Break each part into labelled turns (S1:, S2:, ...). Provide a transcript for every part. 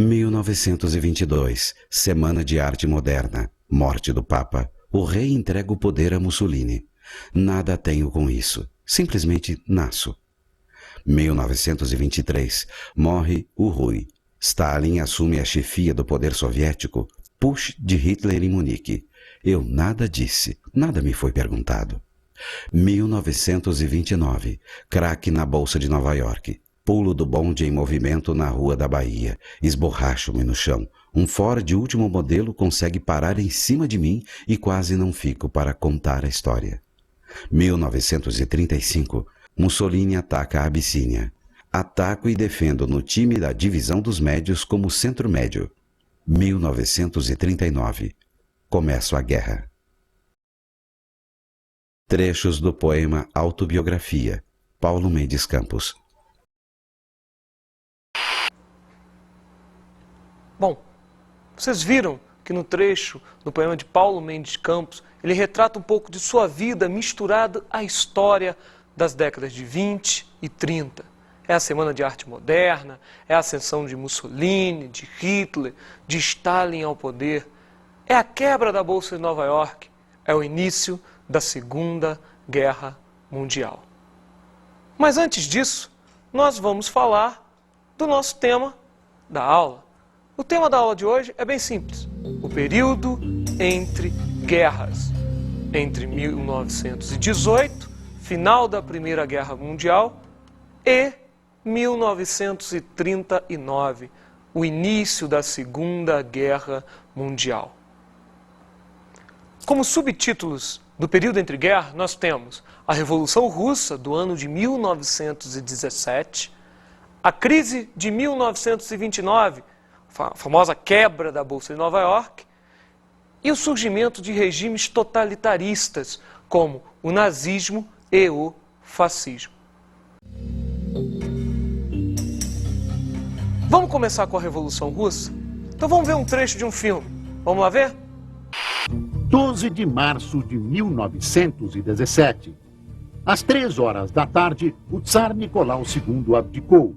S1: 1922, Semana de Arte Moderna, morte do Papa, o rei entrega o poder a Mussolini. Nada tenho com isso, simplesmente nasço. 1923, morre o Rui. Stalin assume a chefia do poder soviético, push de Hitler em Munique. Eu nada disse, nada me foi perguntado. 1929, craque na Bolsa de Nova York. Pulo do bonde em movimento na Rua da Bahia. Esborracho-me no chão. Um Ford último modelo consegue parar em cima de mim e quase não fico para contar a história. 1935, Mussolini ataca a Abissínia. Ataco e defendo no time da divisão dos médios como centro médio. 1939, começo a guerra. Trechos do poema Autobiografia, Paulo Mendes Campos.
S2: Bom, vocês viram que no trecho do poema de Paulo Mendes Campos, ele retrata um pouco de sua vida misturada à história das décadas de 20 e 30. É a Semana de Arte Moderna, é a ascensão de Mussolini, de Hitler, de Stalin ao poder. É a quebra da Bolsa de Nova York, é o início da Segunda Guerra Mundial. Mas antes disso, nós vamos falar do nosso tema da aula. O tema da aula de hoje é bem simples. O período entre guerras. Entre 1918, final da Primeira Guerra Mundial, e 1939, o início da Segunda Guerra Mundial. Como subtítulos do período entre guerras, nós temos a Revolução Russa do ano de 1917, a crise de 1929, a famosa quebra da Bolsa de Nova York, e o surgimento de regimes totalitaristas, como o nazismo e o fascismo. Vamos começar com a Revolução Russa? Então vamos ver um trecho de um filme. Vamos lá ver?
S3: 12 de março de 1917. Às 3 horas da tarde, o Tsar Nicolau II abdicou.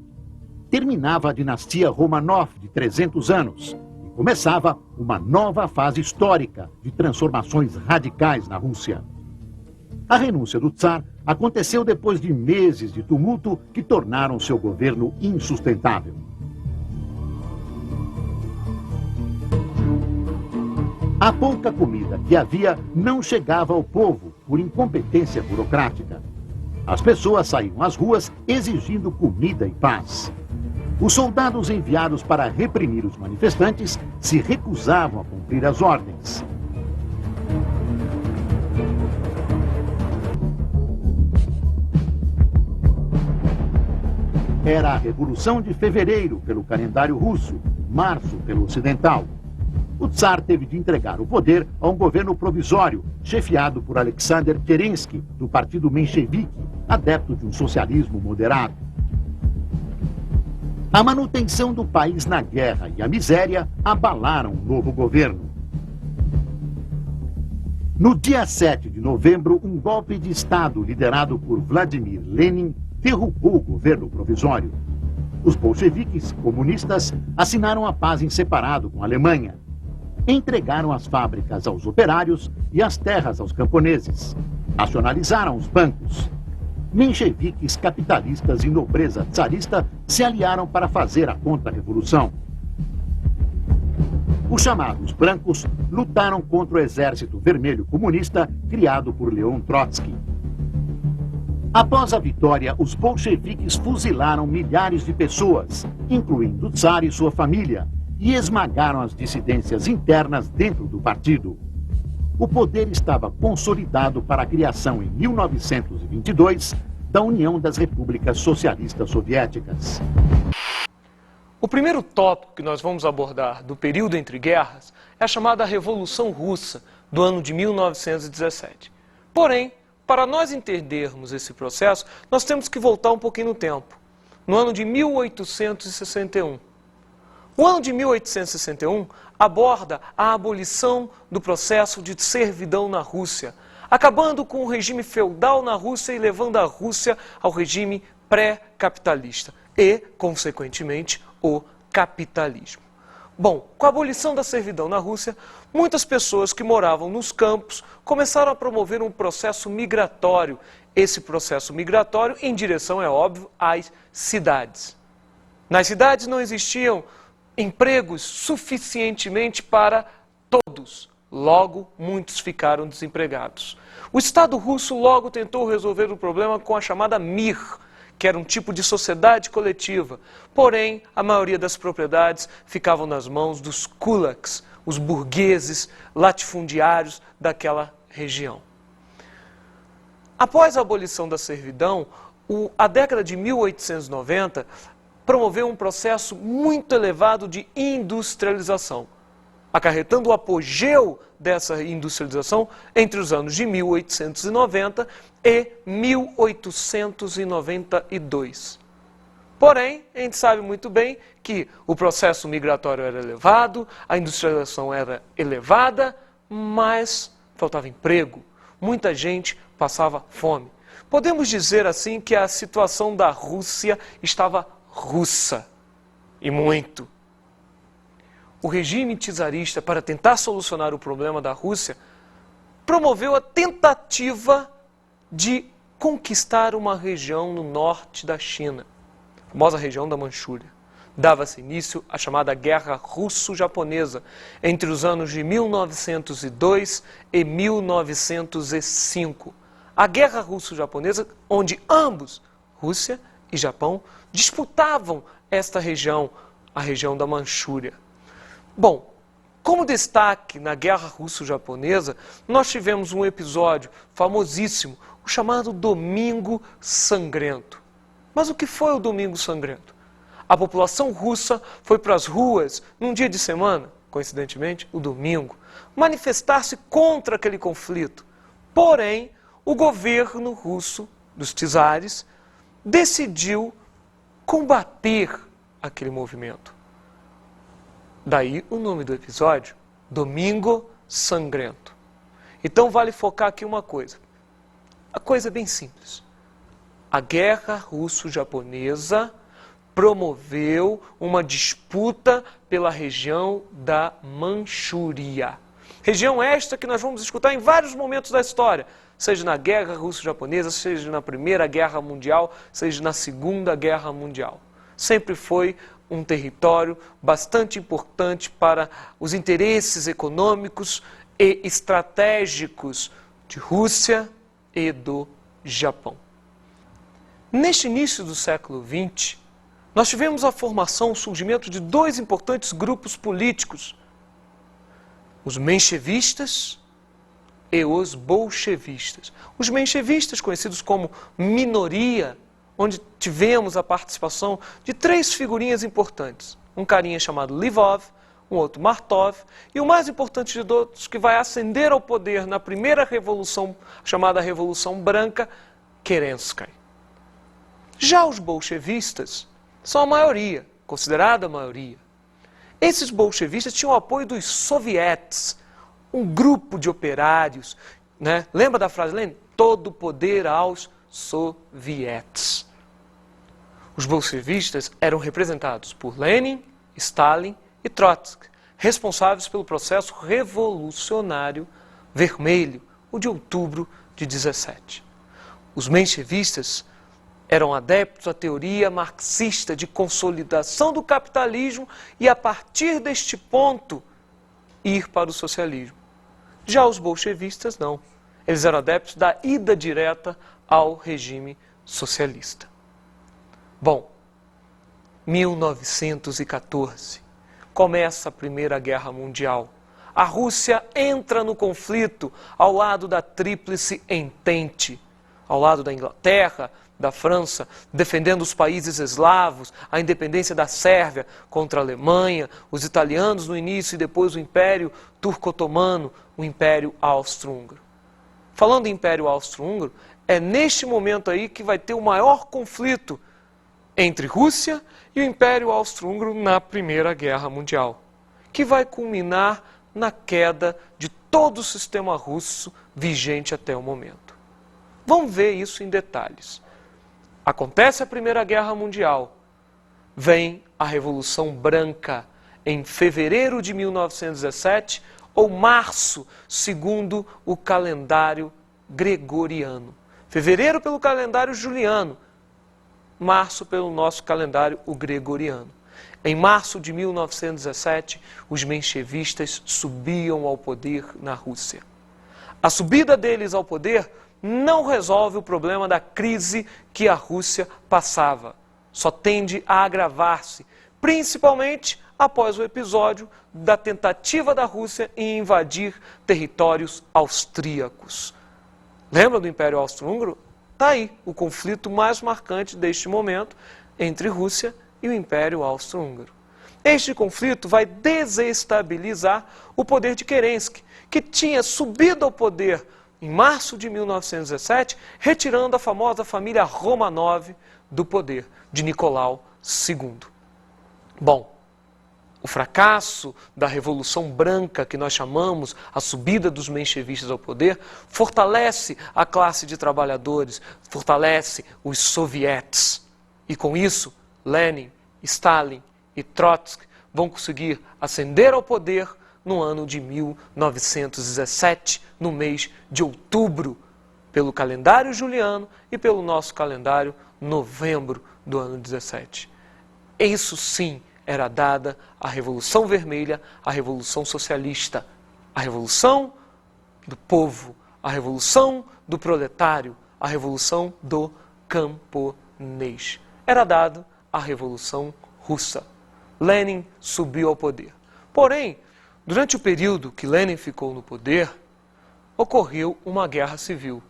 S3: Terminava a dinastia Romanov de 300 anos e começava uma nova fase histórica de transformações radicais na Rússia. A renúncia do Tsar aconteceu depois de meses de tumulto que tornaram seu governo insustentável. A pouca comida que havia não chegava ao povo por incompetência burocrática. As pessoas saíam às ruas exigindo comida e paz. Os soldados enviados para reprimir os manifestantes se recusavam a cumprir as ordens. Era a Revolução de Fevereiro pelo calendário russo, março pelo ocidental. O Tsar teve de entregar o poder a um governo provisório, chefiado por Alexander Kerensky, do partido menchevique, adepto de um socialismo moderado. A manutenção do país na guerra e a miséria abalaram o novo governo. No dia 7 de novembro, um golpe de Estado liderado por Vladimir Lenin derrubou o governo provisório. Os bolcheviques comunistas assinaram a paz em separado com a Alemanha. Entregaram as fábricas aos operários e as terras aos camponeses. Nacionalizaram os bancos. Mencheviques, capitalistas e nobreza tsarista se aliaram para fazer a contra-revolução. Os chamados brancos lutaram contra o Exército Vermelho Comunista criado por Leon Trotsky. Após a vitória, os bolcheviques fuzilaram milhares de pessoas, incluindo o Tsar e sua família, e esmagaram as dissidências internas dentro do partido. O poder estava consolidado para a criação, em 1922, da União das Repúblicas Socialistas Soviéticas.
S2: O primeiro tópico que nós vamos abordar do período entre guerras é a chamada Revolução Russa, do ano de 1917. Porém, para nós entendermos esse processo, nós temos que voltar um pouquinho no tempo, no ano de 1861. O ano de 1861 aborda a abolição do processo de servidão na Rússia, acabando com o regime feudal na Rússia e levando a Rússia ao regime pré-capitalista e, consequentemente, o capitalismo. Bom, com a abolição da servidão na Rússia, muitas pessoas que moravam nos campos começaram a promover um processo migratório. Esse processo migratório em direção, é óbvio, às cidades. Nas cidades não existiam empregos suficientemente para todos. Logo, muitos ficaram desempregados. O Estado russo logo tentou resolver o problema com a chamada Mir, que era um tipo de sociedade coletiva. Porém, a maioria das propriedades ficavam nas mãos dos kulaks, os burgueses latifundiários daquela região. Após a abolição da servidão, a década de 1890 promoveu um processo muito elevado de industrialização, acarretando o apogeu dessa industrialização entre os anos de 1890 e 1892. Porém, a gente sabe muito bem que o processo migratório era elevado, a industrialização era elevada, mas faltava emprego. Muita gente passava fome. Podemos dizer assim que a situação da Rússia estava russa, e muito. O regime czarista, para tentar solucionar o problema da Rússia, promoveu a tentativa de conquistar uma região no norte da China, a famosa região da Manchúria. Dava-se início à chamada Guerra Russo-Japonesa, entre os anos de 1902 e 1905. A Guerra Russo-Japonesa, onde ambos, Rússia e Japão, disputavam esta região, a região da Manchúria. Bom, como destaque na Guerra Russo-Japonesa, nós tivemos um episódio famosíssimo, o chamado Domingo Sangrento. Mas o que foi o Domingo Sangrento? A população russa foi para as ruas num dia de semana, coincidentemente, o domingo, manifestar-se contra aquele conflito. Porém, o governo russo, dos czares, decidiu combater aquele movimento. Daí o nome do episódio, Domingo Sangrento. Então vale focar aqui uma coisa. A coisa é bem simples. A Guerra Russo-Japonesa promoveu uma disputa pela região da Manchúria. Região esta que nós vamos escutar em vários momentos da história, seja na Guerra Russo-Japonesa, seja na Primeira Guerra Mundial, seja na Segunda Guerra Mundial. Sempre foi um território bastante importante para os interesses econômicos e estratégicos de Rússia e do Japão. Neste início do século XX, nós tivemos a formação, o surgimento de dois importantes grupos políticos, os menchevistas e os bolchevistas. Os menchevistas, conhecidos como minoria, onde tivemos a participação de três figurinhas importantes. Um carinha chamado Lvov, um outro Martov, e o mais importante de todos, que vai ascender ao poder na primeira revolução, chamada Revolução Branca, Kerensky. Já os bolchevistas são a maioria, considerada a maioria. Esses bolchevistas tinham o apoio dos sovietes, um grupo de operários, né? Lembra da frase Lenin? Todo poder aos sovietes. Os bolchevistas eram representados por Lenin, Stalin e Trotsky, responsáveis pelo processo revolucionário vermelho, o de outubro de 17. Os menchevistas eram adeptos à teoria marxista de consolidação do capitalismo e, a partir deste ponto, ir para o socialismo. Já os bolchevistas, não. Eles eram adeptos da ida direta ao regime socialista. Bom, 1914, começa a Primeira Guerra Mundial. A Rússia entra no conflito ao lado da Tríplice Entente, ao lado da Inglaterra, da França, defendendo os países eslavos, a independência da Sérvia contra a Alemanha, os italianos no início e depois o Império Turco-Otomano, o Império Austro-Húngaro. Falando em Império Austro-Húngaro, é neste momento aí que vai ter o maior conflito entre Rússia e o Império Austro-Húngaro na Primeira Guerra Mundial, que vai culminar na queda de todo o sistema russo vigente até o momento. Vamos ver isso em detalhes. Acontece a Primeira Guerra Mundial, vem a Revolução Branca. em fevereiro de 1917 ou março, segundo o calendário gregoriano. Fevereiro pelo calendário juliano, março pelo nosso calendário o gregoriano. Em março de 1917, os menchevistas subiam ao poder na Rússia. A subida deles ao poder não resolve o problema da crise que a Rússia passava. Só tende a agravar-se, principalmente após o episódio da tentativa da Rússia em invadir territórios austríacos. Lembra do Império Austro-Húngaro? Está aí o conflito mais marcante deste momento entre Rússia e o Império Austro-Húngaro. Este conflito vai desestabilizar o poder de Kerensky, que tinha subido ao poder em março de 1917, retirando a famosa família Romanov do poder de Nicolau II. Bom, o fracasso da Revolução Branca, que nós chamamos a subida dos menchevistas ao poder, fortalece a classe de trabalhadores, fortalece os sovietes. E com isso, Lenin, Stalin e Trotsky vão conseguir ascender ao poder no ano de 1917, no mês de outubro, pelo calendário juliano e pelo nosso calendário novembro do ano 17. Isso sim era dada a Revolução Vermelha, a Revolução Socialista, a Revolução do povo, a Revolução do proletário, a Revolução do camponês. Era dado a Revolução Russa. Lenin subiu ao poder. Porém, durante o período que Lenin ficou no poder, ocorreu uma guerra civil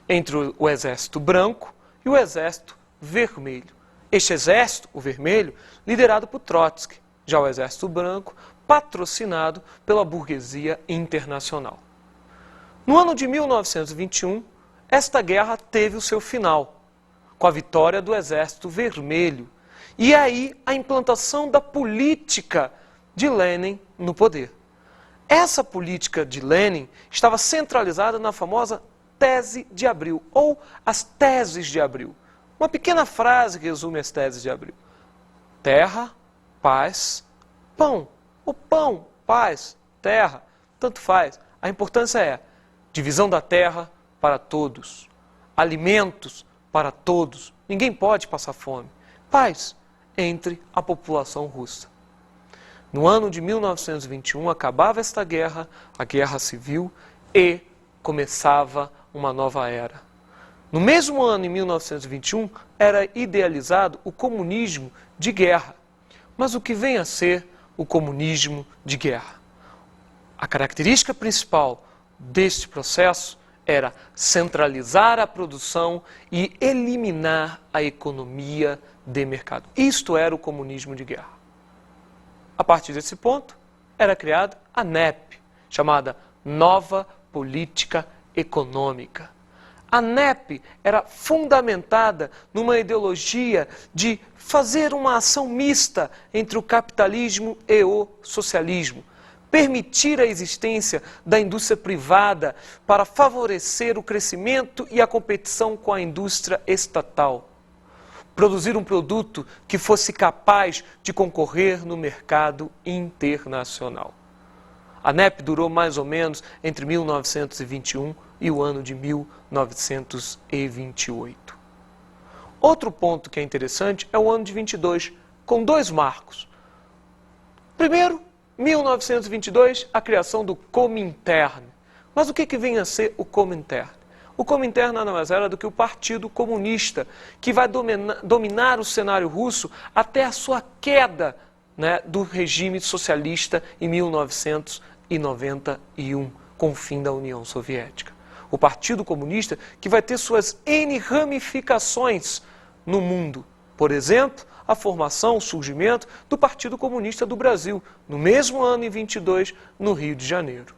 S2: entre o Exército Branco e o Exército Vermelho. Este exército, o vermelho, liderado por Trotsky, já o exército branco, patrocinado pela burguesia internacional. No ano de 1921, esta guerra teve o seu final, com a vitória do exército vermelho, e aí a implantação da política de Lenin no poder. Essa política de Lenin estava centralizada na famosa Tese de Abril, ou as Teses de Abril. Uma pequena frase que resume as teses de Abril. Terra, paz, pão. O pão, paz, terra, tanto faz. A importância é divisão da terra para todos. Alimentos para todos. Ninguém pode passar fome. Paz entre a população russa. No ano de 1921 acabava esta guerra, a guerra civil, e começava uma nova era. No mesmo ano, em 1921, era idealizado o comunismo de guerra. Mas o que vem a ser o comunismo de guerra? A característica principal deste processo era centralizar a produção e eliminar a economia de mercado. Isto era o comunismo de guerra. A partir desse ponto, era criada a NEP, chamada Nova Política Econômica. A NEP era fundamentada numa ideologia de fazer uma ação mista entre o capitalismo e o socialismo, permitir a existência da indústria privada para favorecer o crescimento e a competição com a indústria estatal, produzir um produto que fosse capaz de concorrer no mercado internacional. A NEP durou mais ou menos entre 1921 e o ano de 1928. Outro ponto que é interessante é o ano de 22, com dois marcos. Primeiro, 1922, a criação do Comintern. Mas o que vem a ser o Comintern? O Comintern nada mais era do que o Partido Comunista, que vai dominar o cenário russo até a sua queda, do regime socialista em 1991, com o fim da União Soviética. O Partido Comunista que vai ter suas N ramificações no mundo. Por exemplo, a formação, o surgimento do Partido Comunista do Brasil, no mesmo ano, em 22, no Rio de Janeiro.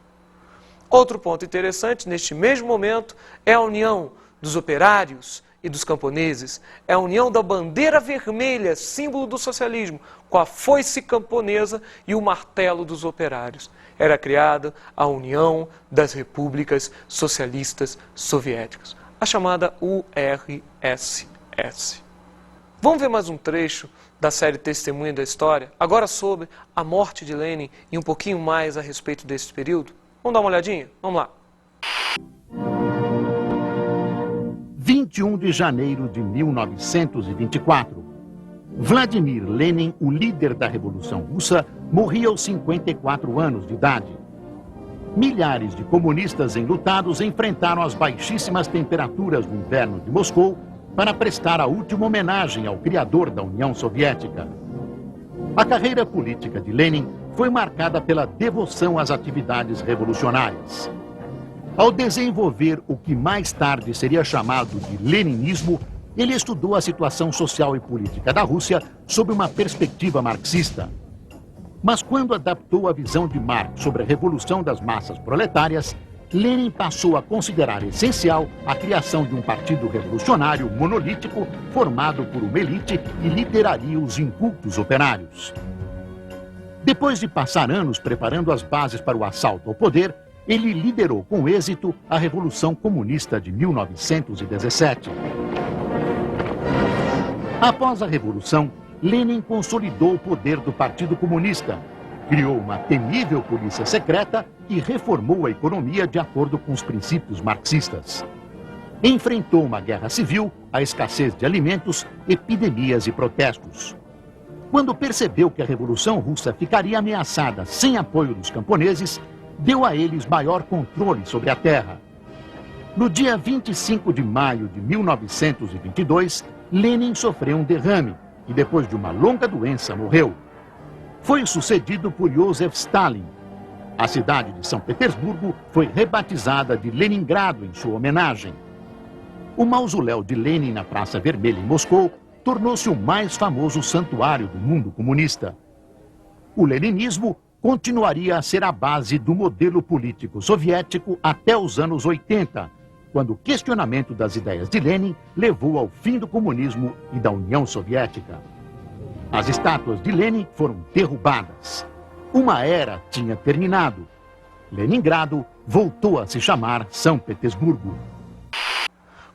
S2: Outro ponto interessante, neste mesmo momento, é a união dos operários e dos camponeses, é a união da bandeira vermelha, símbolo do socialismo, com a foice camponesa e o martelo dos operários. Era criada a União das Repúblicas Socialistas Soviéticas, a chamada URSS. Vamos ver mais um trecho da série Testemunha da História, agora sobre a morte de Lenin e um pouquinho mais a respeito desse período? Vamos dar uma olhadinha? Vamos lá.
S3: 21 de janeiro de 1924. Vladimir Lenin, o líder da Revolução Russa, morria aos 54 anos de idade. Milhares de comunistas enlutados enfrentaram as baixíssimas temperaturas do inverno de Moscou para prestar a última homenagem ao criador da União Soviética. A carreira política de Lenin foi marcada pela devoção às atividades revolucionárias. Ao desenvolver o que mais tarde seria chamado de leninismo, ele estudou a situação social e política da Rússia sob uma perspectiva marxista. Mas quando adaptou a visão de Marx sobre a revolução das massas proletárias, Lenin passou a considerar essencial a criação de um partido revolucionário monolítico formado por uma elite que lideraria os incultos operários. Depois de passar anos preparando as bases para o assalto ao poder, ele liderou com êxito a Revolução Comunista de 1917. Após a Revolução, Lenin consolidou o poder do Partido Comunista, criou uma temível polícia secreta e reformou a economia de acordo com os princípios marxistas. Enfrentou uma guerra civil, a escassez de alimentos, epidemias e protestos. Quando percebeu que a Revolução Russa ficaria ameaçada sem apoio dos camponeses, deu a eles maior controle sobre a terra. No dia 25 de maio de 1922, Lenin sofreu um derrame e, depois de uma longa doença, morreu. Foi sucedido por Joseph Stalin. A cidade de São Petersburgo foi rebatizada de Leningrado em sua homenagem. O mausoléu de Lenin na Praça Vermelha em Moscou tornou-se o mais famoso santuário do mundo comunista. O leninismo continuaria a ser a base do modelo político soviético até os anos 80, quando o questionamento das ideias de Lenin levou ao fim do comunismo e da União Soviética. As estátuas de Lenin foram derrubadas. Uma era tinha terminado. Leningrado voltou a se chamar São Petersburgo.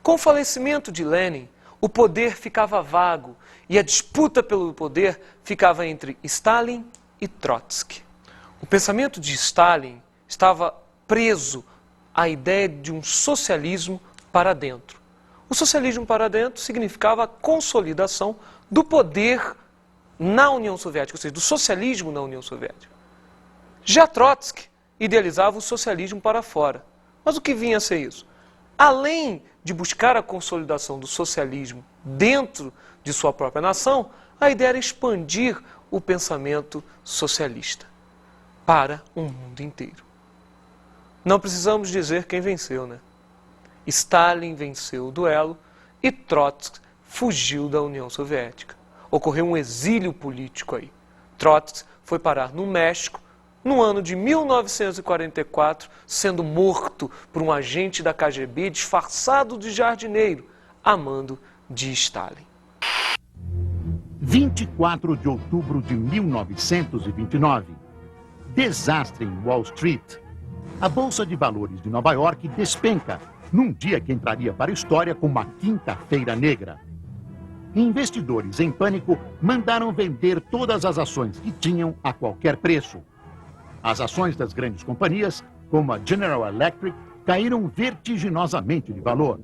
S2: Com o falecimento de Lenin, o poder ficava vago e a disputa pelo poder ficava entre Stalin e Trotsky. O pensamento de Stalin estava preso à ideia de um socialismo para dentro. O socialismo para dentro significava a consolidação do poder na União Soviética, ou seja, do socialismo na União Soviética. Já Trotsky idealizava o socialismo para fora. Mas o que vinha a ser isso? Além de buscar a consolidação do socialismo dentro de sua própria nação, a ideia era expandir o pensamento socialista para o mundo inteiro. Não precisamos dizer quem venceu, né? Stalin venceu o duelo e Trotsky fugiu da União Soviética. Ocorreu um exílio político aí. Trotsky foi parar no México no ano de 1944, sendo morto por um agente da KGB disfarçado de jardineiro, a mando de Stalin.
S3: 24 de outubro de 1929. Desastre em Wall Street. A Bolsa de Valores de Nova York despenca, num dia que entraria para a história como a Quinta-feira Negra. Investidores em pânico mandaram vender todas as ações que tinham a qualquer preço. As ações das grandes companhias, como a General Electric, caíram vertiginosamente de valor.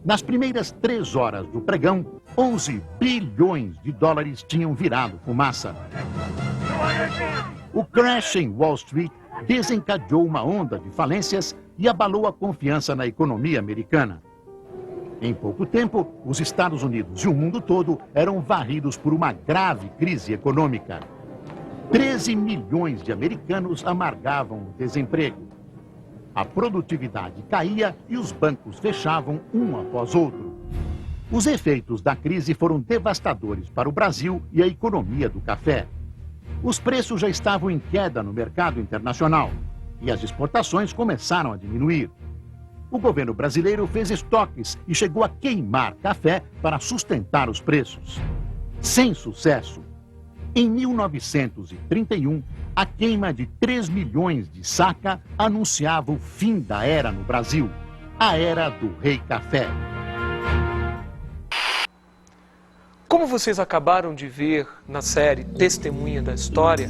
S3: Nas primeiras 3 horas do pregão, 11 bilhões de dólares tinham virado fumaça. O crash em Wall Street desencadeou uma onda de falências e abalou a confiança na economia americana. Em pouco tempo, os Estados Unidos e o mundo todo eram varridos por uma grave crise econômica. 13 milhões de americanos amargavam o desemprego. A produtividade caía e os bancos fechavam um após outro. Os efeitos da crise foram devastadores para o Brasil e a economia do café. Os preços já estavam em queda no mercado internacional e as exportações começaram a diminuir. O governo brasileiro fez estoques e chegou a queimar café para sustentar os preços. Sem sucesso. Em 1931, a queima de 3 milhões de saca anunciava o fim da era no Brasil, a era do Rei Café.
S2: Como vocês acabaram de ver na série Testemunha da História,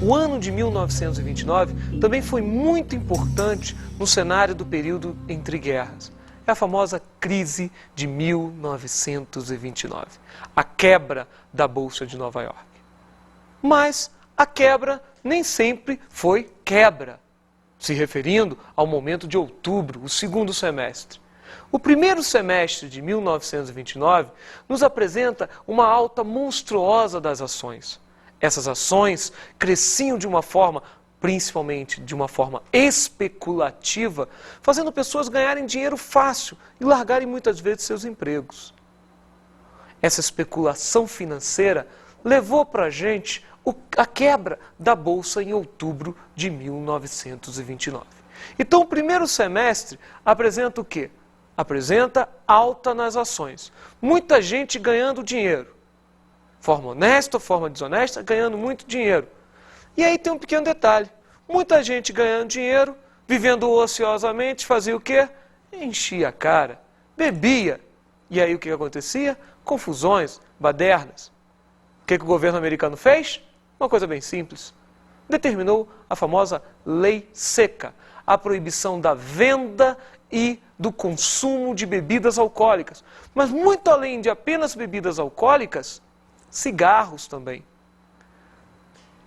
S2: o ano de 1929 também foi muito importante no cenário do período entre guerras. É a famosa crise de 1929, a quebra da Bolsa de Nova York. Mas a quebra nem sempre foi quebra, se referindo ao momento de outubro, o segundo semestre. O primeiro semestre de 1929 nos apresenta uma alta monstruosa das ações. Essas ações cresciam de uma forma, principalmente de uma forma especulativa, fazendo pessoas ganharem dinheiro fácil e largarem muitas vezes seus empregos. Essa especulação financeira levou para a gente a quebra da Bolsa em outubro de 1929. Então, o primeiro semestre apresenta o quê? Apresenta alta nas ações. Muita gente ganhando dinheiro. Forma honesta ou forma desonesta, ganhando muito dinheiro. E aí tem um pequeno detalhe. Muita gente ganhando dinheiro, vivendo ociosamente, fazia o quê? Enchia a cara, bebia. E aí o que acontecia? Confusões, badernas. O que o governo americano fez? Uma coisa bem simples. Determinou a famosa lei seca, a proibição da venda e do consumo de bebidas alcoólicas. Mas muito além de apenas bebidas alcoólicas, cigarros também.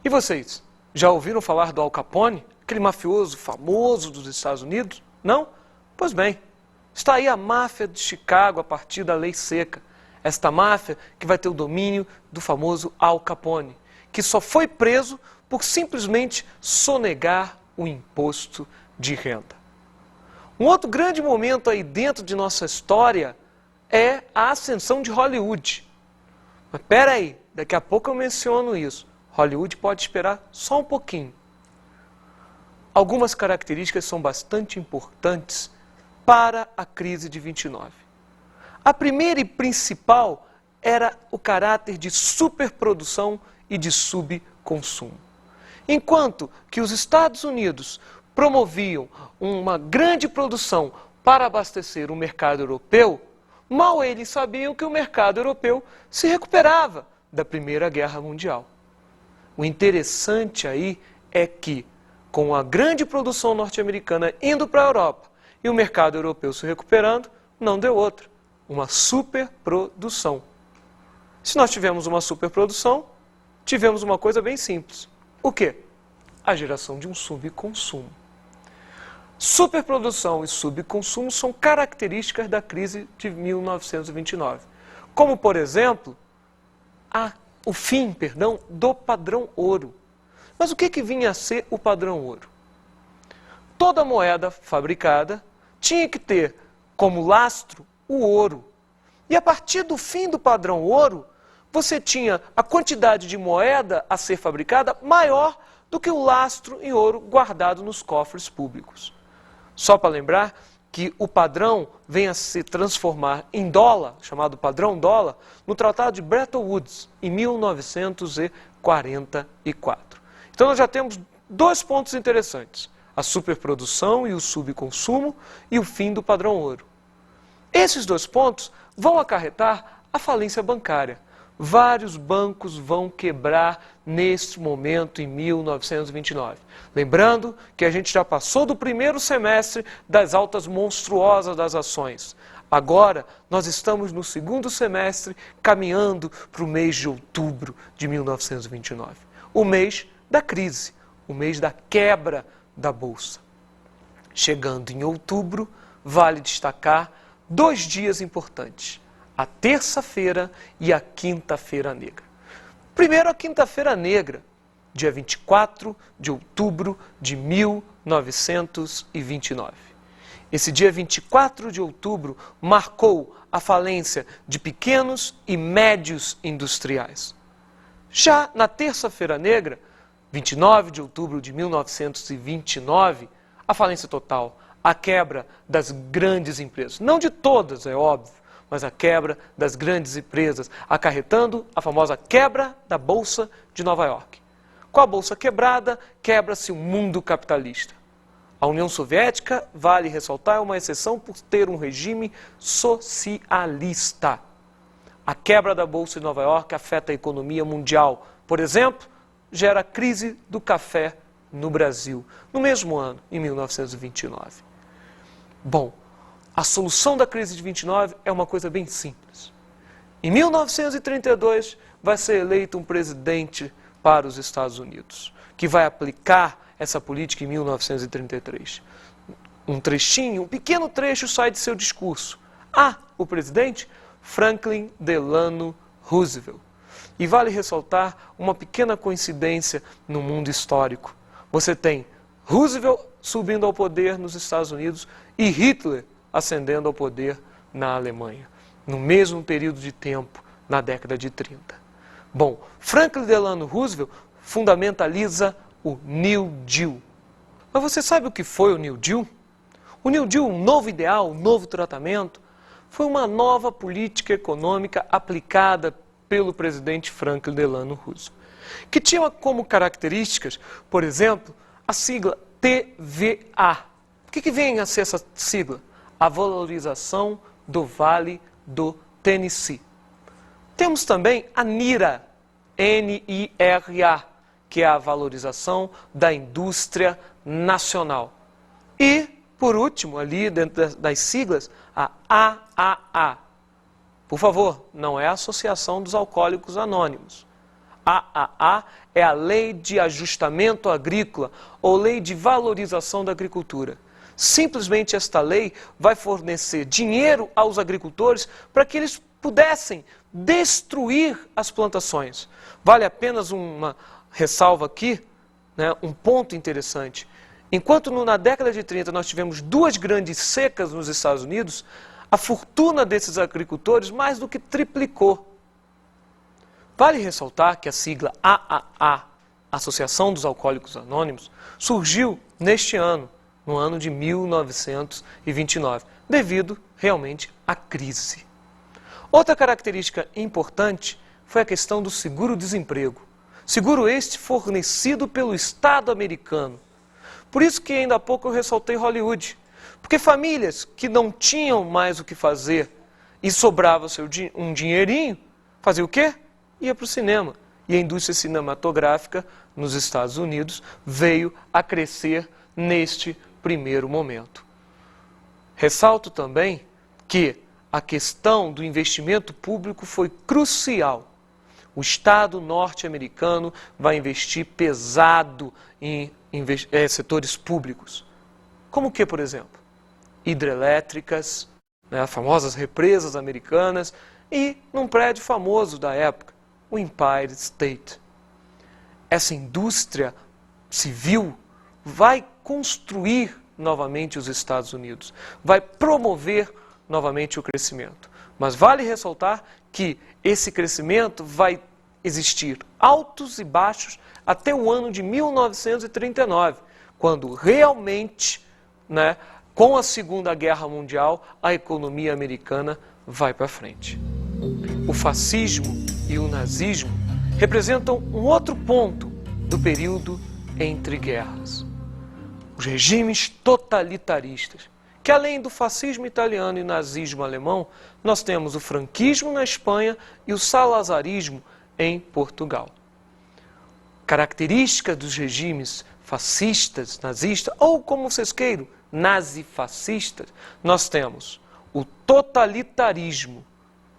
S2: E vocês, já ouviram falar do Al Capone, aquele mafioso famoso dos Estados Unidos? Não? Pois bem, está aí a máfia de Chicago a partir da lei seca. Esta máfia que vai ter o domínio do famoso Al Capone, que só foi preso por simplesmente sonegar o imposto de renda. Um outro grande momento aí dentro de nossa história é a ascensão de Hollywood. Mas espera aí, daqui a pouco eu menciono isso. Hollywood pode esperar só um pouquinho. Algumas características são bastante importantes para a crise de 29. A primeira e principal era o caráter de superprodução e de subconsumo. Enquanto que os Estados Unidos promoviam uma grande produção para abastecer o mercado europeu, mal eles sabiam que o mercado europeu se recuperava da Primeira Guerra Mundial. O interessante aí é que, com a grande produção norte-americana indo para a Europa e o mercado europeu se recuperando, não deu outra, uma superprodução. Se nós tivemos uma superprodução, tivemos uma coisa bem simples. O quê? A geração de um subconsumo. Superprodução e subconsumo são características da crise de 1929. Como, por exemplo, o fim do padrão ouro. Mas o que vinha a ser o padrão ouro? Toda moeda fabricada tinha que ter como lastro o ouro. E a partir do fim do padrão ouro, você tinha a quantidade de moeda a ser fabricada maior do que o lastro em ouro guardado nos cofres públicos. Só para lembrar que o padrão vem a se transformar em dólar, chamado padrão dólar, no Tratado de Bretton Woods, em 1944. Então nós já temos dois pontos interessantes: a superprodução e o subconsumo e o fim do padrão ouro. Esses dois pontos vão acarretar a falência bancária. Vários bancos vão quebrar neste momento em 1929. Lembrando que a gente já passou do primeiro semestre das altas monstruosas das ações. Agora, nós estamos no segundo semestre, caminhando para o mês de outubro de 1929. O mês da crise, o mês da quebra da Bolsa. Chegando em outubro, vale destacar 2 dias importantes: a terça-feira e a quinta-feira negra. Primeiro, a quinta-feira negra, dia 24 de outubro de 1929. Esse dia 24 de outubro marcou a falência de pequenos e médios industriais. Já na terça-feira negra, 29 de outubro de 1929, a falência total, a quebra das grandes empresas. Não de todas, é óbvio, mas a quebra das grandes empresas, acarretando a famosa quebra da Bolsa de Nova York. Com a Bolsa quebrada, quebra-se o mundo capitalista. A União Soviética, vale ressaltar, é uma exceção por ter um regime socialista. A quebra da Bolsa de Nova York afeta a economia mundial. Por exemplo, gera a crise do café no Brasil, no mesmo ano, em 1929. Bom, a solução da crise de 29 é uma coisa bem simples. Em 1932, vai ser eleito um presidente para os Estados Unidos, que vai aplicar essa política em 1933. Um trechinho, um pequeno trecho sai de seu discurso. O presidente Franklin Delano Roosevelt. E vale ressaltar uma pequena coincidência no mundo histórico. Você tem Roosevelt subindo ao poder nos Estados Unidos e Hitler ascendendo ao poder na Alemanha, no mesmo período de tempo, na década de 30. Bom, Franklin Delano Roosevelt fundamentaliza o New Deal. Mas você sabe o que foi o New Deal? O New Deal, um novo ideal, um novo tratamento, foi uma nova política econômica aplicada pelo presidente Franklin Delano Roosevelt, que tinha como características, por exemplo, a sigla TVA. O que vem a ser essa sigla? A valorização do Vale do Tennessee. Temos também a NIRA, N-I-R-A, que é a valorização da indústria nacional. E, por último, ali dentro das siglas, a AAA. Por favor, não é a Associação dos Alcoólicos Anônimos. AAA é a Lei de Ajustamento Agrícola ou Lei de Valorização da Agricultura. Simplesmente esta lei vai fornecer dinheiro aos agricultores para que eles pudessem destruir as plantações. Vale apenas uma ressalva aqui, um ponto interessante. Enquanto na década de 30 nós tivemos 2 grandes secas nos Estados Unidos, a fortuna desses agricultores mais do que triplicou. Vale ressaltar que a sigla AAA, Associação dos Alcoólicos Anônimos, surgiu neste ano, no ano de 1929, devido realmente à crise. Outra característica importante foi a questão do seguro-desemprego. Seguro este fornecido pelo Estado americano. Por isso que ainda há pouco eu ressaltei Hollywood. Porque famílias que não tinham mais o que fazer e sobrava um dinheirinho, fazia o quê? Ia para o cinema. E a indústria cinematográfica nos Estados Unidos veio a crescer neste primeiro momento. Ressalto também que a questão do investimento público foi crucial. O Estado norte-americano vai investir pesado em setores públicos. Como que, por exemplo? Hidrelétricas, as famosas represas americanas e num prédio famoso da época, o Empire State. Essa indústria civil vai construir novamente os Estados Unidos, vai promover novamente o crescimento. Mas vale ressaltar que esse crescimento vai existir altos e baixos até o ano de 1939, quando realmente, com a Segunda Guerra Mundial, a economia americana vai para frente. O fascismo e o nazismo representam um outro ponto do período entre guerras. Os regimes totalitaristas, que além do fascismo italiano e nazismo alemão, nós temos o franquismo na Espanha e o salazarismo em Portugal. Características dos regimes fascistas, nazistas, ou como vocês queiram, nazifascistas, nós temos o totalitarismo.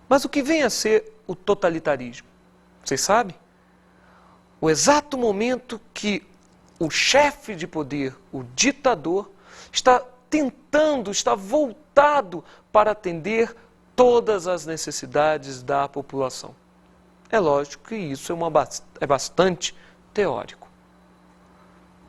S2: Mas o que vem a ser o totalitarismo? Vocês sabem? O exato momento que o chefe de poder, o ditador, está voltado para atender todas as necessidades da população. É lógico que isso é bastante teórico.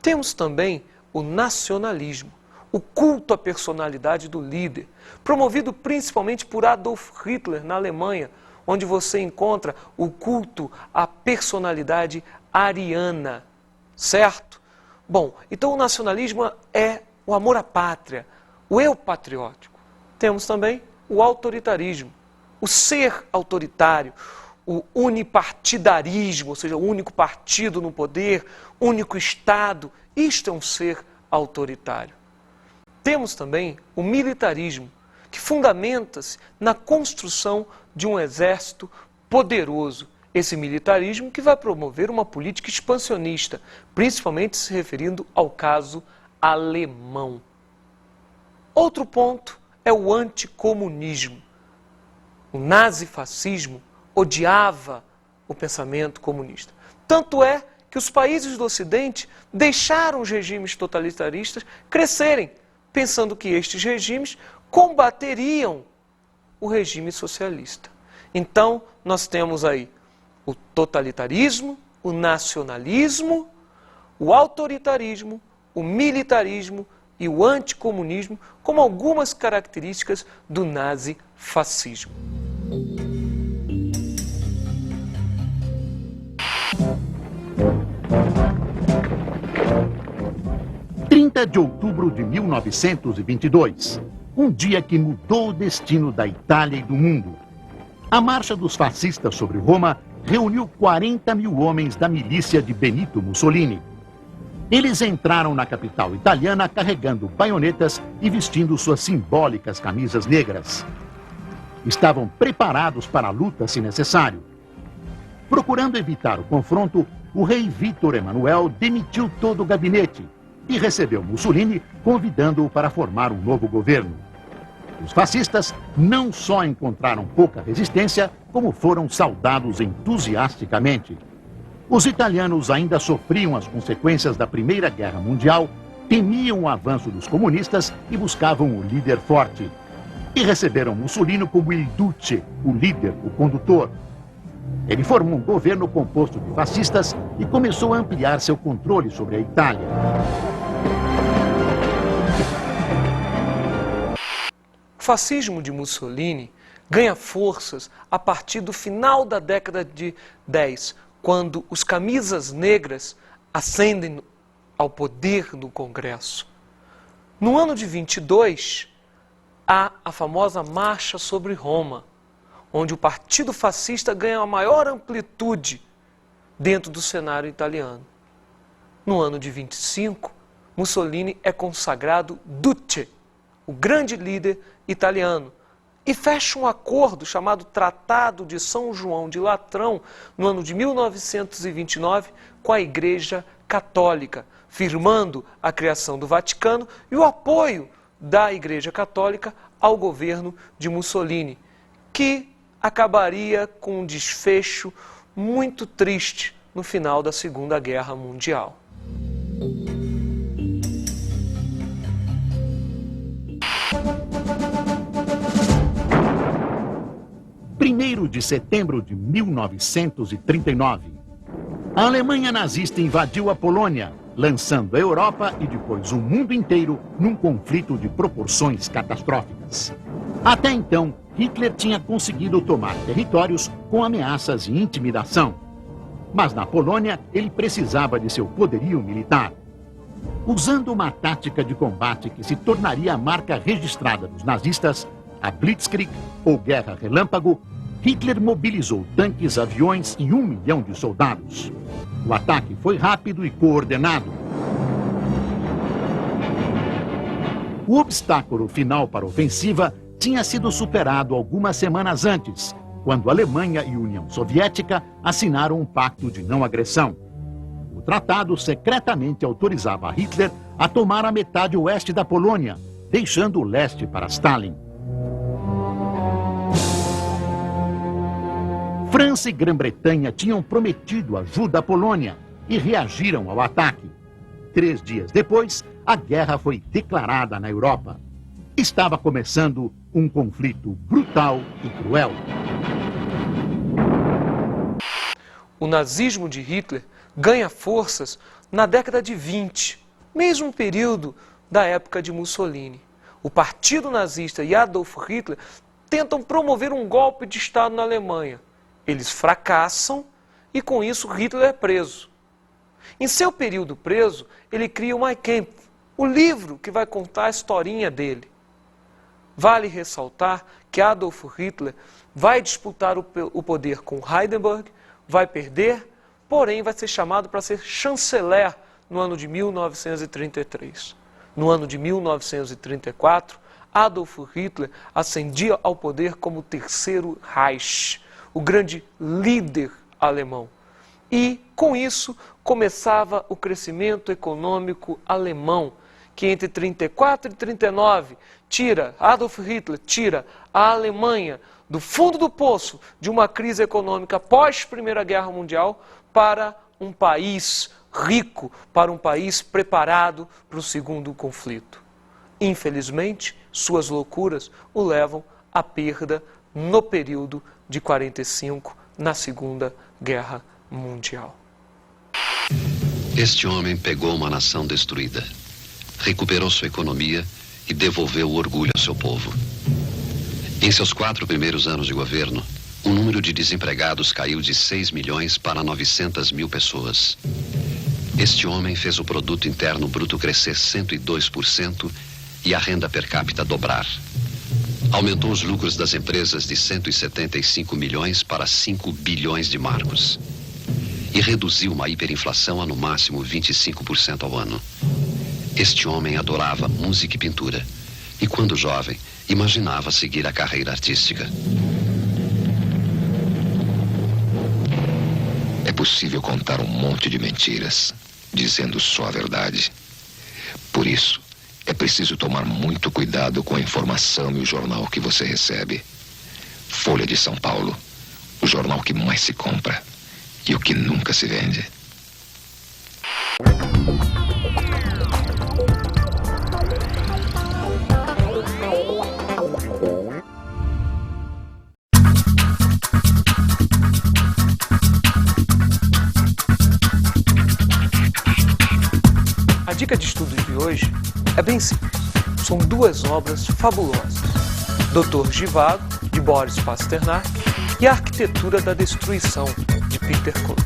S2: Temos também o nacionalismo, o culto à personalidade do líder, promovido principalmente por Adolf Hitler na Alemanha, onde você encontra o culto à personalidade ariana, certo? Bom, então o nacionalismo é o amor à pátria, o eu patriótico. Temos também o autoritarismo, o ser autoritário, o unipartidarismo, ou seja, o único partido no poder, único Estado. Isto é um ser autoritário. Temos também o militarismo, que fundamenta-se na construção de um exército poderoso. Esse militarismo que vai promover uma política expansionista, principalmente se referindo ao caso alemão. Outro ponto é o anticomunismo. O nazifascismo odiava o pensamento comunista. Tanto é que os países do Ocidente deixaram os regimes totalitaristas crescerem, pensando que estes regimes combateriam o regime socialista. Então, nós temos aí o totalitarismo, o nacionalismo, o autoritarismo, o militarismo e o anticomunismo como algumas características do nazifascismo.
S3: De outubro de 1922, um dia que mudou o destino da Itália e do mundo. A marcha dos fascistas sobre Roma reuniu 40 mil homens da milícia de Benito Mussolini. Eles entraram na capital italiana carregando baionetas e vestindo suas simbólicas camisas negras. Estavam preparados para a luta se necessário. Procurando evitar o confronto, o rei Vítor Emanuel demitiu todo o gabinete e recebeu Mussolini, convidando-o para formar um novo governo. Os fascistas não só encontraram pouca resistência, como foram saudados entusiasticamente. Os italianos ainda sofriam as consequências da Primeira Guerra Mundial, temiam o avanço dos comunistas e buscavam o líder forte. E receberam Mussolini como il duce, o líder, o condutor. Ele formou um governo composto de fascistas e começou a ampliar seu controle sobre a Itália.
S2: O fascismo de Mussolini ganha forças a partir do final da década de 10, quando os camisas negras ascendem ao poder no Congresso. No ano de 22, há a famosa Marcha sobre Roma, onde o Partido Fascista ganha a maior amplitude dentro do cenário italiano. No ano de 25, Mussolini é consagrado Duce, o grande líder italiano, e fecha um acordo chamado Tratado de São João de Latrão, no ano de 1929, com a Igreja Católica, firmando a criação do Vaticano e o apoio da Igreja Católica ao governo de Mussolini, que acabaria com um desfecho muito triste no final da Segunda Guerra Mundial.
S3: 1º de setembro de 1939. A Alemanha nazista invadiu a Polônia, lançando a Europa e depois o mundo inteiro num conflito de proporções catastróficas. Até então, Hitler tinha conseguido tomar territórios com ameaças e intimidação. Mas na Polônia, ele precisava de seu poderio militar. Usando uma tática de combate que se tornaria a marca registrada dos nazistas, a Blitzkrieg, ou Guerra Relâmpago, Hitler mobilizou tanques, aviões e 1 milhão de soldados. O ataque foi rápido e coordenado. O obstáculo final para a ofensiva tinha sido superado algumas semanas antes, quando a Alemanha e a União Soviética assinaram um pacto de não agressão. O tratado secretamente autorizava Hitler a tomar a metade oeste da Polônia, deixando o leste para Stalin. França e Grã-Bretanha tinham prometido ajuda à Polônia e reagiram ao ataque. 3 dias depois, a guerra foi declarada na Europa. Estava começando um conflito brutal e cruel.
S2: O nazismo de Hitler ganha forças na década de 20, mesmo período da época de Mussolini. O Partido Nazista e Adolf Hitler tentam promover um golpe de Estado na Alemanha. Eles fracassam e, com isso, Hitler é preso. Em seu período preso, ele cria o Mein Kampf, o livro que vai contar a historinha dele. Vale ressaltar que Adolf Hitler vai disputar o poder com Hindenburg, vai perder, porém vai ser chamado para ser chanceler no ano de 1933. No ano de 1934, Adolf Hitler ascendia ao poder como o Terceiro Reich, o grande líder alemão. E, com isso, começava o crescimento econômico alemão, que entre 34 e 39 Adolf Hitler tira a Alemanha do fundo do poço de uma crise econômica pós-Primeira Guerra Mundial para um país rico, para um país preparado para o segundo conflito. Infelizmente, suas loucuras o levam à perda no período de 45, na Segunda Guerra Mundial.
S4: Este homem pegou uma nação destruída, recuperou sua economia e devolveu o orgulho ao seu povo. Em seus 4 primeiros anos de governo, o número de desempregados caiu de 6 milhões para 900 mil pessoas. Este homem fez o produto interno bruto crescer 102% e a renda per capita dobrar. Aumentou os lucros das empresas de 175 milhões para 5 bilhões de marcos. E reduziu uma hiperinflação a no máximo 25% ao ano. Este homem adorava música e pintura. E quando jovem, imaginava seguir a carreira artística.
S5: É possível contar um monte de mentiras, dizendo só a verdade. Por isso, é preciso tomar muito cuidado com a informação e o jornal que você recebe. Folha de São Paulo, o jornal que mais se compra e o que nunca se vende.
S2: A dica de estudo de hoje é bem simples. São 2 obras fabulosas. Dr. Zhivago, de Boris Pasternak, e A Arquitetura da Destruição, de Peter Klohn.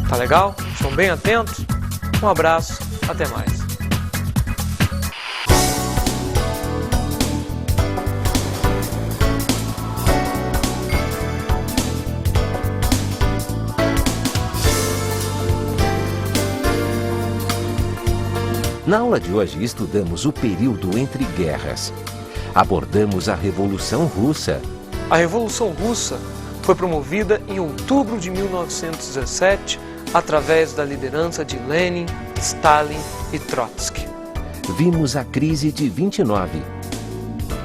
S2: Tá legal? Estão bem atentos? Um abraço, até mais.
S6: Na aula de hoje estudamos o período entre guerras. Abordamos a Revolução Russa.
S2: A Revolução Russa foi promovida em outubro de 1917 através da liderança de Lenin, Stalin e Trotsky.
S6: Vimos a crise de 29.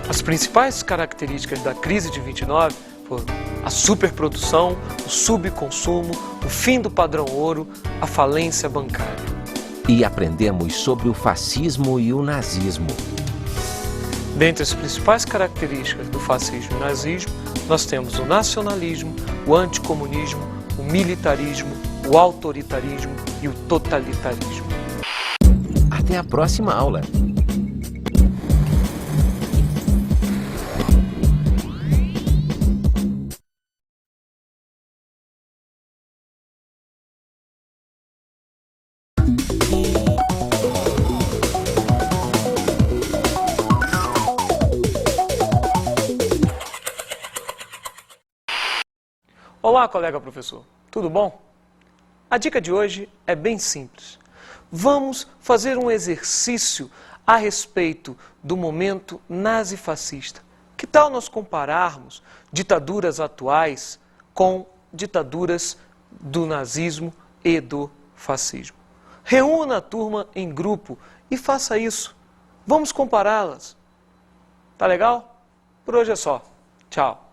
S2: As principais características da crise de 29 foram a superprodução, o subconsumo, o fim do padrão ouro, a falência bancária.
S6: E aprendemos sobre o fascismo e o nazismo.
S2: Dentre as principais características do fascismo e nazismo, nós temos o nacionalismo, o anticomunismo, o militarismo, o autoritarismo e o totalitarismo.
S6: Até a próxima aula.
S2: Olá, colega professor, tudo bom? A dica de hoje é bem simples. Vamos fazer um exercício a respeito do momento nazifascista. Que tal nós compararmos ditaduras atuais com ditaduras do nazismo e do fascismo? Reúna a turma em grupo e faça isso. Vamos compará-las. Tá legal? Por hoje é só. Tchau.